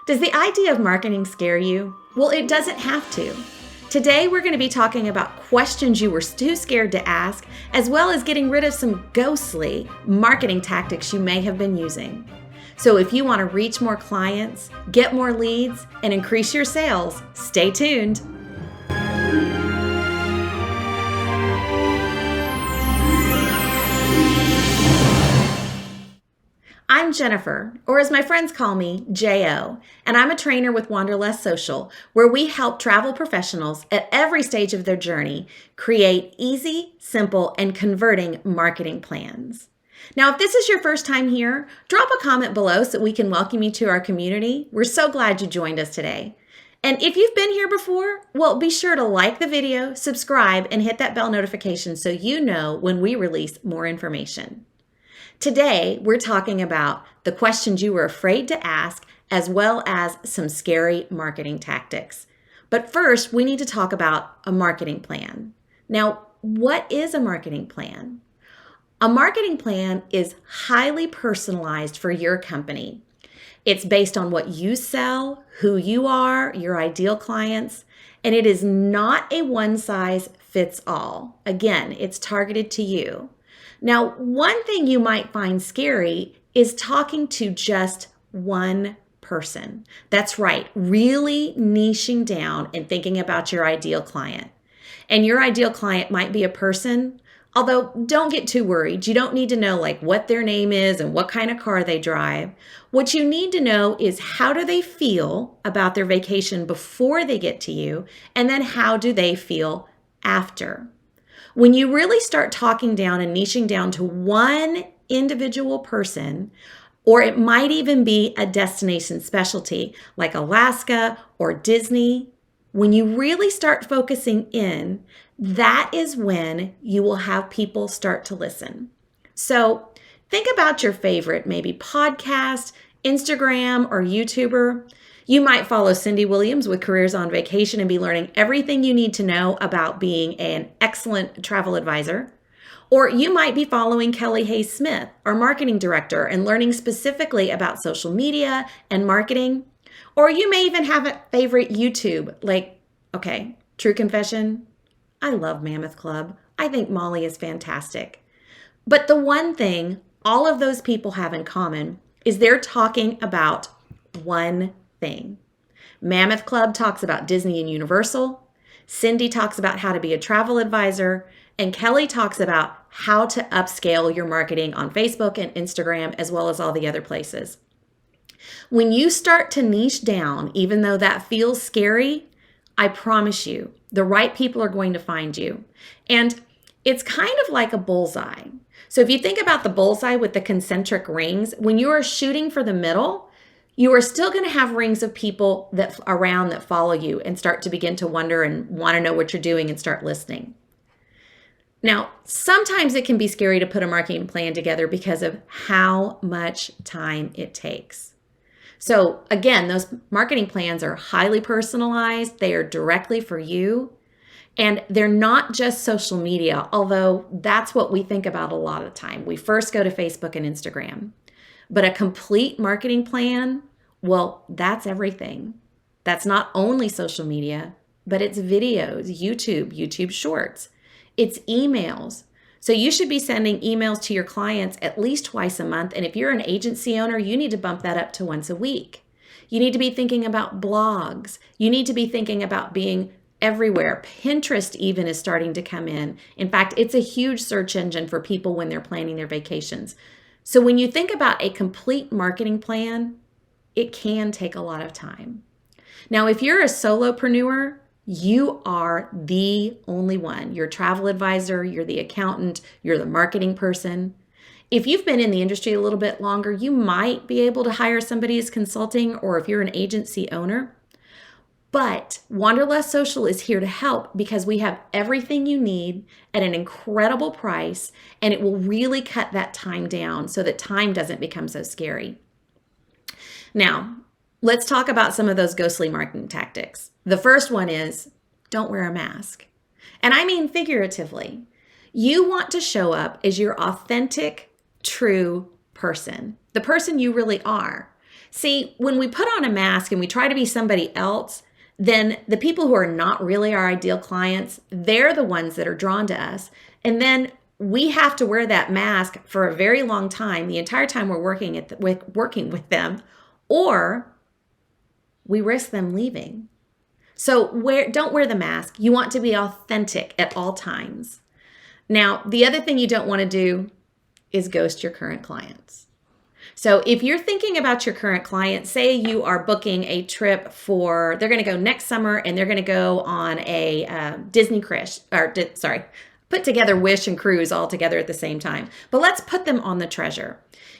Does the idea of marketing scare you? Well, it doesn't have to. Today, we're going to be talking about questions you were too scared to ask, as well as getting rid of some ghostly marketing tactics you may have been using. So if you want to reach more clients, get more leads, and increase your sales, stay tuned. I'm Jennifer, or as my friends call me, J.O., and I'm a trainer with Wanderlust Social, where we help travel professionals at every stage of their journey create easy, simple, and converting marketing plans. Now, if this is your first time here, drop a comment below so we can welcome you to our community. We're so glad you joined us today. And if you've been here before, well, be sure to like the video, subscribe, and hit that bell notification so you know when we release more information. Today, we're talking about the questions you were afraid to ask, as well as some scary marketing tactics. But first, we need to talk about a marketing plan. Now, what is a marketing plan? A marketing plan is highly personalized for your company. It's based on what you sell, who you are, your ideal clients, and it is not a one-size-fits-all. Again, it's targeted to you. Now, one thing you might find scary is talking to just one person. That's right, really niching down and thinking about your ideal client. And your ideal client might be a person, although don't get too worried. You don't need to know what their name is and what kind of car they drive. What you need to know is how do they feel about their vacation before they get to you, and then how do they feel after. When you really start talking down and niching down to one individual person, or it might even be a destination specialty like Alaska or Disney, when you really start focusing in, that is when you will have people start to listen. So think about your favorite, maybe podcast, Instagram, or YouTuber. You might follow Cyndi with Careers on Vacation and be learning everything you need to know about being an excellent travel advisor. Or you might be following Kelly Hayes Smith, our marketing director, and learning specifically about social media and marketing. Or you may even have a favorite YouTube, true confession, I love Mammoth Club. I think Molly is fantastic. But the one thing all of those people have in common is they're talking about one thing. Mammoth Club talks about Disney and Universal. Cyndi talks about how to be a travel advisor. And Kelly talks about how to upscale your marketing on Facebook and Instagram, as well as all the other places. When you start to niche down, even though that feels scary, I promise you, the right people are going to find you. And it's kind of like a bullseye. So if you think about the bullseye with the concentric rings, when you are shooting for the middle, you are still going to have rings of people that follow you and start to begin to wonder and want to know what you're doing and start listening. Now, sometimes it can be scary to put a marketing plan together because of how much time it takes. So again, those marketing plans are highly personalized. They are directly for you. And they're not just social media, although that's what we think about a lot of the time. We first go to Facebook and Instagram. But a complete marketing plan, well, that's everything. That's not only social media, but it's videos, YouTube Shorts. It's emails. So you should be sending emails to your clients at least twice a month. And if you're an agency owner, you need to bump that up to once a week. You need to be thinking about blogs. You need to be thinking about being everywhere. Pinterest even is starting to come in. In fact, it's a huge search engine for people when they're planning their vacations. So when you think about a complete marketing plan, it can take a lot of time. Now, if you're a solopreneur, you are the only one. You're a travel advisor, you're the accountant, you're the marketing person. If you've been in the industry a little bit longer, you might be able to hire somebody as consulting, or if you're an agency owner. But Wanderlust Social is here to help because we have everything you need at an incredible price, and it will really cut that time down so that time doesn't become so scary. Now, let's talk about some of those ghostly marketing tactics. The first one is don't wear a mask. And I mean figuratively. You want to show up as your authentic, true person, the person you really are. See, when we put on a mask and we try to be somebody else, then the people who are not really our ideal clients, they're the ones that are drawn to us. And then we have to wear that mask for a very long time, the entire time we're working with them, or we risk them leaving. So don't wear the mask. You want to be authentic at all times. Now, the other thing you don't want to do is ghost your current clients. So if you're thinking about your current client, say you are booking a trip they're going to go next summer and they're going to go on a Disney cruise, put together Wish and cruise all together at the same time. But let's put them on the Treasure.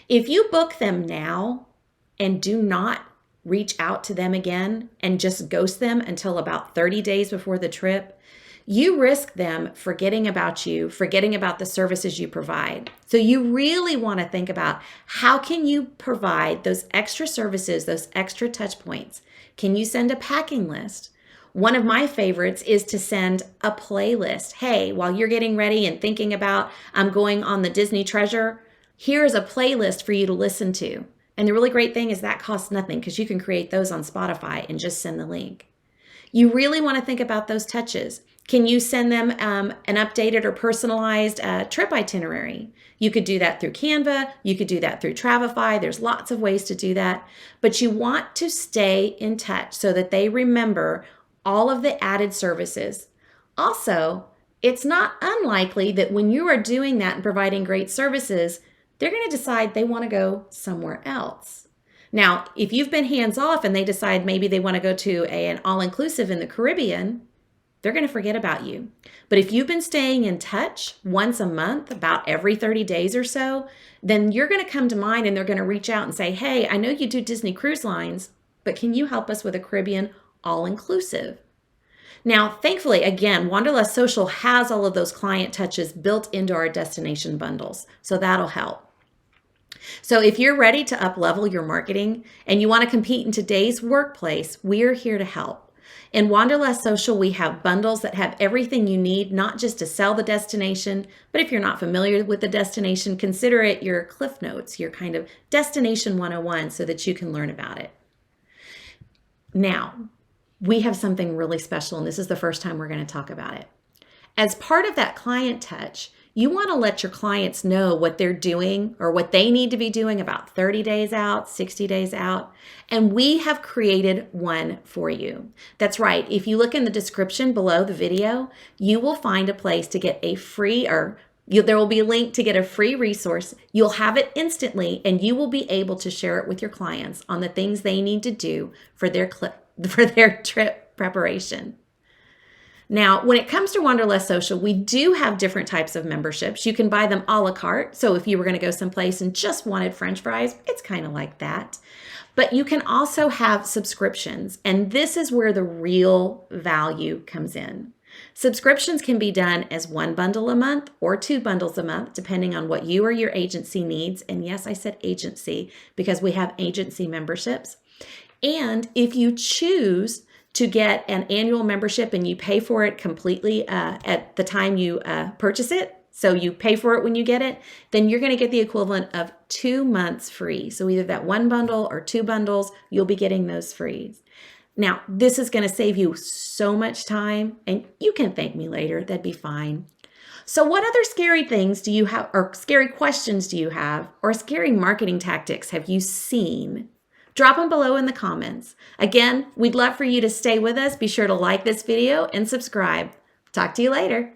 If you book them now and do not reach out to them again and just ghost them until about 30 days before the trip, you risk them forgetting about you, forgetting about the services you provide. So you really want to think about how can you provide those extra services, those extra touch points. Can you send a packing list? One of my favorites is to send a playlist. Hey, while you're getting ready and thinking about I'm going on the Disney Treasure, here's a playlist for you to listen to. And the really great thing is that costs nothing because you can create those on Spotify and just send the link. You really want to think about those touches. Can you send them an updated or personalized trip itinerary? You could do that through Canva. You could do that through Travefy. There's lots of ways to do that. But you want to stay in touch so that they remember all of the added services. Also, it's not unlikely that when you are doing that and providing great services, they're going to decide they want to go somewhere else. Now, if you've been hands off and they decide maybe they want to go to an all-inclusive in the Caribbean, they're going to forget about you. But if you've been staying in touch once a month, about every 30 days or so, then you're going to come to mind and they're going to reach out and say, hey, I know you do Disney Cruise Lines, but can you help us with a Caribbean all-inclusive? Now, thankfully, again, Wanderlust Social has all of those client touches built into our destination bundles, so that'll help. So if you're ready to up-level your marketing and you want to compete in today's workplace, we're here to help. In Wanderlust Social, we have bundles that have everything you need, not just to sell the destination, but if you're not familiar with the destination, consider it your Cliff Notes, your kind of Destination 101 so that you can learn about it. Now, we have something really special, and this is the first time we're going to talk about it. As part of that client touch, you want to let your clients know what they're doing or what they need to be doing about 30 days out, 60 days out. And we have created one for you. That's right. If you look in the description below the video, you will find a place to get a free there will be a link to get a free resource. You'll have it instantly and you will be able to share it with your clients on the things they need to do for their trip preparation. Now, when it comes to Wanderlust Social, we do have different types of memberships. You can buy them a la carte. So if you were going to go someplace and just wanted French fries, it's kind of like that. But you can also have subscriptions, and this is where the real value comes in. Subscriptions can be done as one bundle a month or two bundles a month, depending on what you or your agency needs. And yes, I said agency because we have agency memberships. And if you choose to get an annual membership and you pay for it completely at the time you purchase it, so you pay for it when you get it, then you're going to get the equivalent of 2 months free. So either that one bundle or two bundles, you'll be getting those free. Now, this is going to save you so much time, and you can thank me later. That'd be fine. So what other scary things do you have, or scary questions do you have, or scary marketing tactics have you seen? Drop them below in the comments. Again, we'd love for you to stay with us. Be sure to like this video and subscribe. Talk to you later.